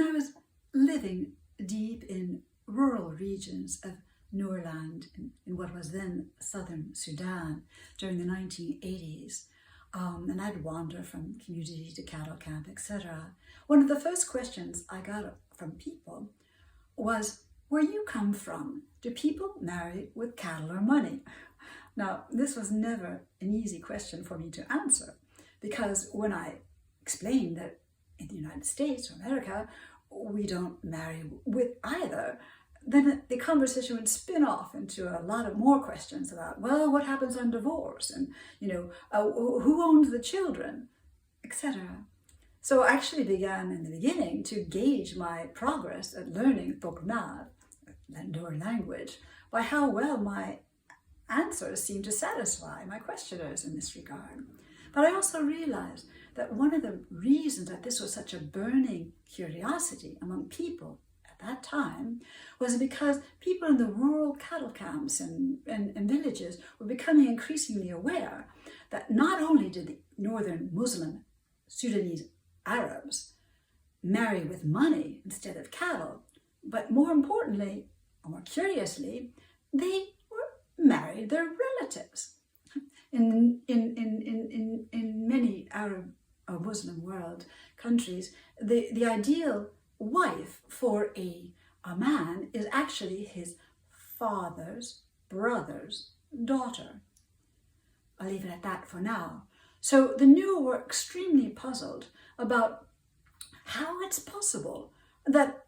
I was living deep in rural regions of Nuer land in what was then southern Sudan during the 1980s, and I'd wander from community to cattle camp, etc. One of the first questions I got from people was, where you come from, do people marry with cattle or money? Now, this was never an easy question for me to answer, because when I explained that in the United States or America, we don't marry with either, then the conversation would spin off into a lot of more questions about, well, what happens on divorce? And, who owns the children, etc. So I actually began in the beginning to gauge my progress at learning Toknaar, Nuer language, by how well my answers seemed to satisfy my questioners in this regard. But I also realized that one of the reasons that this was such a burning curiosity among people at that time was because people in the rural cattle camps and villages were becoming increasingly aware that not only did the northern Muslim Sudanese Arabs marry with money instead of cattle, but more importantly, or more curiously, they married their relatives. In many Arab or Muslim world countries, the ideal wife for a man is actually his father's brother's daughter. I'll leave it at that for now. So the Nuer were extremely puzzled about how it's possible that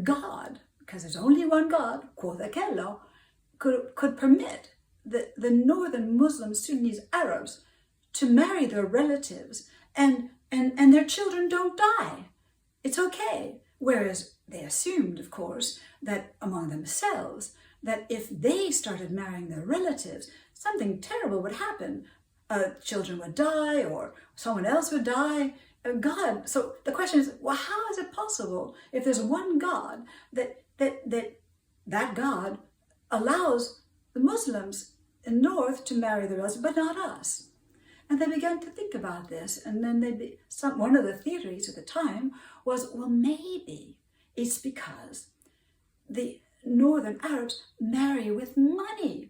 God, because there's only one God, Kodakello, could permit the northern Muslim Sudanese Arabs to marry their relatives and their children don't die. It's okay. Whereas they assumed, of course, that among themselves, that if they started marrying their relatives, something terrible would happen. Children would die, or someone else would die. God. So the question is, well, how is it possible if there's one God that God allows the Muslims in North to marry the relatives, but not us? And they began to think about this, and then one of the theories at the time was, well, maybe it's because the northern Arabs marry with money,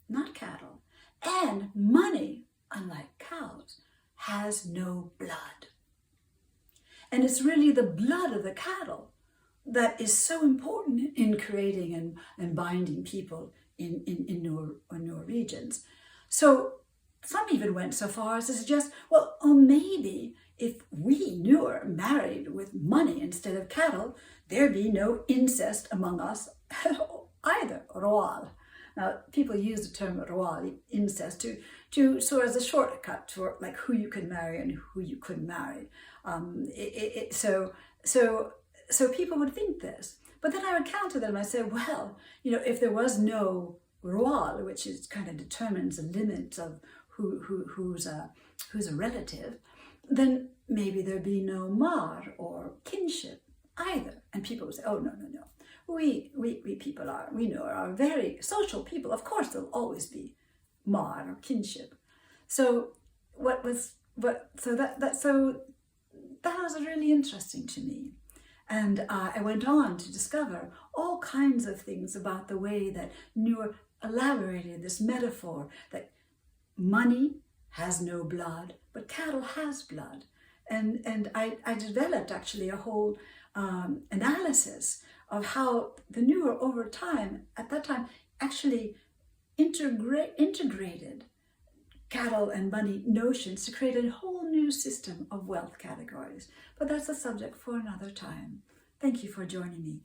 not cattle, and money, unlike cows, has no blood. And it's really the blood of the cattle that is so important in creating and binding people in Nuer regions. So some even went so far as to suggest, well, maybe if we Nuer married with money instead of cattle, there'd be no incest among us either, ruaal. Now, people use the term ruaal, incest, to sort of as a shortcut for like who you could marry and who you couldn't marry. So people would think this. But then I would counter them. I say, well, if there was no ruaal, which is kind of determines the limits of who's a relative, then maybe there'd be no mar or kinship either. And people would say, oh, no. We people we know are very social people. Of course, there'll always be mar or kinship. So that was really interesting to me. And I went on to discover all kinds of things about the way that Nuer elaborated this metaphor that money has no blood, but cattle has blood. And I developed actually a whole analysis of how the Nuer over time, at that time, actually integrated cattle and money notions to create a whole new system of wealth categories. But that's a subject for another time. Thank you for joining me.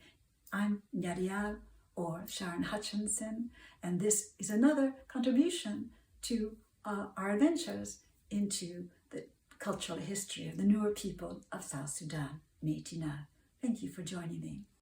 I'm Nyarial, or Sharon Hutchinson, and this is another contribution to our adventures into the cultural history of the Nuer people of South Sudan, Métis Nation. Thank you for joining me.